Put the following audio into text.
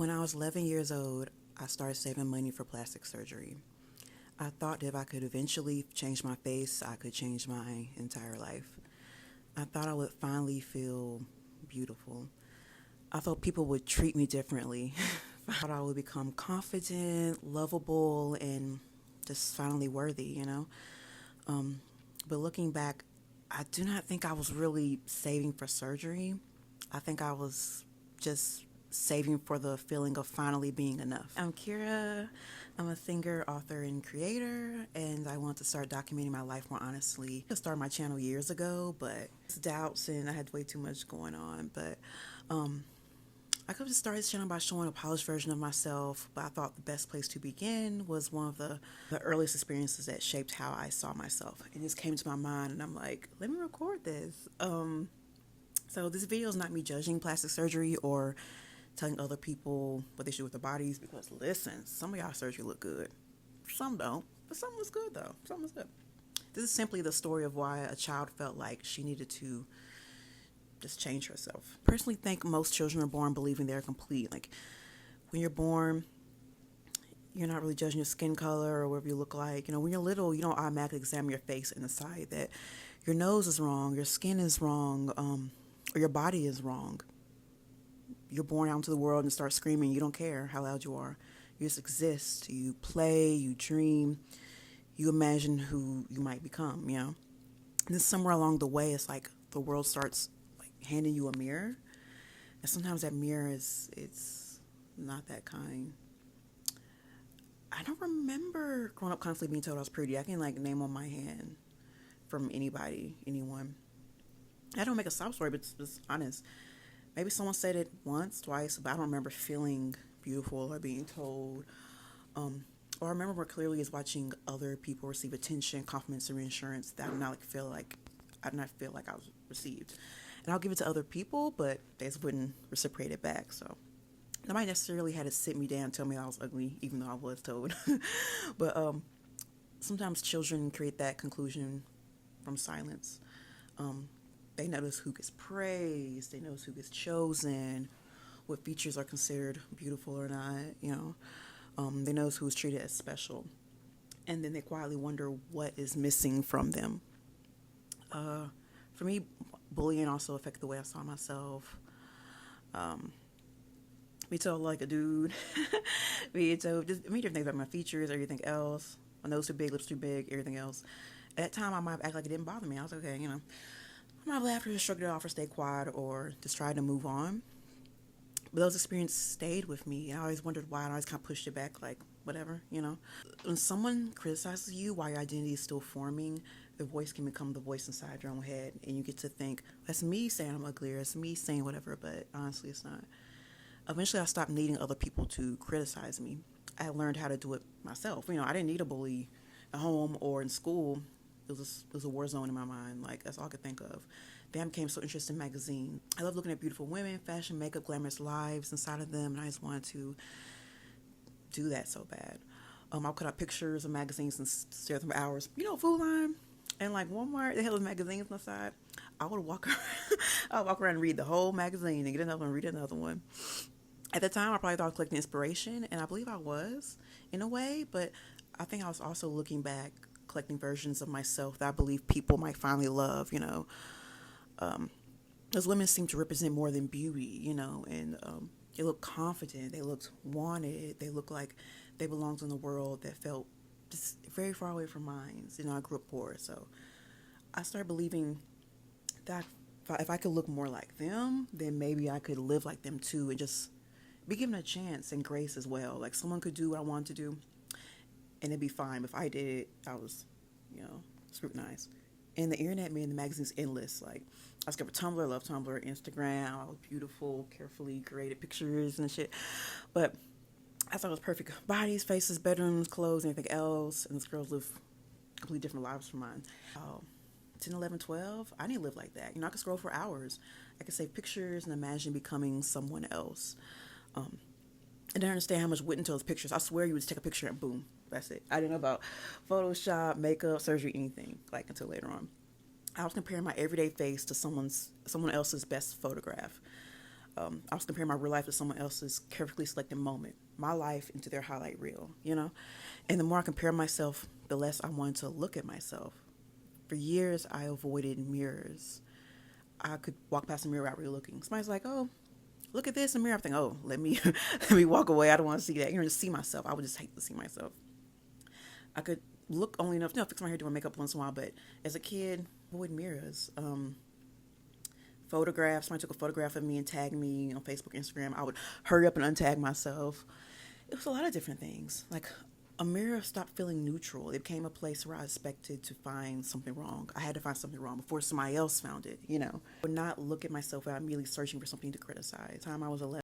When I was 11 years old, I started saving money for plastic surgery. I thought that if I could eventually change my face, I could change my entire life. I thought I would finally feel beautiful. I thought people would treat me differently. I thought I would become confident, lovable, and just finally worthy. Um, but looking back, I do not think I was really saving for surgery. I think I was just saving for the feeling of finally being enough. I'm Kira. I'm a singer, author, and creator, and I want to start documenting my life more honestly. I started my channel years ago, but it's doubts and I had way too much going on. But I could have just started this channel by showing a polished version of myself, but I thought the best place to begin was one of the earliest experiences that shaped how I saw myself. And this came to my mind, and I'm like, let me record this. So this video is not me judging plastic surgery or telling other people what they should do with their bodies, because listen, some of y'all surgery look good. Some don't, but some was good though. Some was good. This is simply the story of why a child felt like she needed to just change herself. I personally think most children are born believing they're complete. Like when you're born, you're not really judging your skin color or whatever you look like. When you're little, you don't automatically examine your face and decide that your nose is wrong, your skin is wrong, or your body is wrong. You're born out into the world and start screaming. You don't care how loud you are. You just exist. You play, you dream, you imagine who you might become. And then somewhere along the way, it's like the world starts handing you a mirror, and sometimes that mirror it's not that kind. I don't remember growing up constantly being told I was pretty. I can name on my hand from anyone. I don't make a sob story, but it's honest. Maybe someone said it once, twice, but I don't remember feeling beautiful or being told. Or I remember more clearly is watching other people receive attention, compliments, and reassurance that I did not feel like I was received. And I'll give it to other people, but they just wouldn't reciprocate it back. So nobody necessarily had to sit me down and tell me I was ugly, even though I was told. But sometimes children create that conclusion from silence. They notice who gets praised. They notice who gets chosen, what features are considered beautiful or not. They notice who's treated as special. And then they quietly wonder what is missing from them. For me, bullying also affected the way I saw myself. Me told like a dude. Me told just different things about my features, everything else. My nose too big, lips too big, everything else. At that time, I might act like it didn't bother me. I was okay, I might laugh or just shrug it off or stay quiet or just try to move on. But those experiences stayed with me. I always wondered why, and I always kind of pushed it back, like, whatever. When someone criticizes you while your identity is still forming, the voice can become the voice inside your own head, and you get to think, that's me saying I'm ugly, or it's me saying whatever, but honestly, it's not. Eventually, I stopped needing other people to criticize me. I learned how to do it myself. I didn't need a bully at home or in school. It was a war zone in my mind. That's all I could think of. Then I became so interested in magazines. I love looking at beautiful women, fashion, makeup, glamorous lives inside of them, and I just wanted to do that so bad. I would cut out pictures of magazines and stare at them for hours. Food Line and Walmart, they had those magazines on the side. I would walk around, and read the whole magazine and get another one and read another one. At the time, I probably thought I was collecting inspiration, and I believe I was in a way, but I think I was also looking back, collecting versions of myself that I believe people might finally love. Those women seem to represent more than beauty, and they look confident, they looked wanted, they looked like they belonged in a world that felt just very far away from mine. I grew up poor, so I started believing that if I could look more like them, then maybe I could live like them too, and just be given a chance and grace as well. Like someone could do what I wanted to do, and it'd be fine. If I did it, I was, scrutinized. And the internet made the magazines endless. I discovered Tumblr, love Tumblr, Instagram, all beautiful, carefully curated pictures and shit. But I thought it was perfect. Bodies, faces, bedrooms, clothes, anything else. And these girls live completely different lives from mine. 10, 11, 12, I didn't live like that. I could scroll for hours. I could save pictures and imagine becoming someone else. I didn't understand how much went into those pictures. I swear you would just take a picture and boom, that's it. I didn't know about Photoshop, makeup, surgery, anything, until later on. I was comparing my everyday face to someone else's best photograph. I was comparing my real life to someone else's carefully selected moment, my life into their highlight reel, you know? And the more I compare myself, the less I wanted to look at myself. For years, I avoided mirrors. I could walk past a mirror without really looking. Somebody's like, oh, look at this in the mirror. I think, oh, let me let me walk away. I don't want to see that. You know, just see myself. I would just hate to see myself. I could look only enough, fix my hair, do my makeup once in a while, but as a kid, avoid mirrors. Photographs. Somebody took a photograph of me and tagged me on Facebook, Instagram. I would hurry up and untag myself. It was a lot of different things. Like a mirror stopped feeling neutral. It became a place where I expected to find something wrong. I had to find something wrong before somebody else found it, you know. I would not look at myself without immediately searching for something to criticize. By the time I was 11,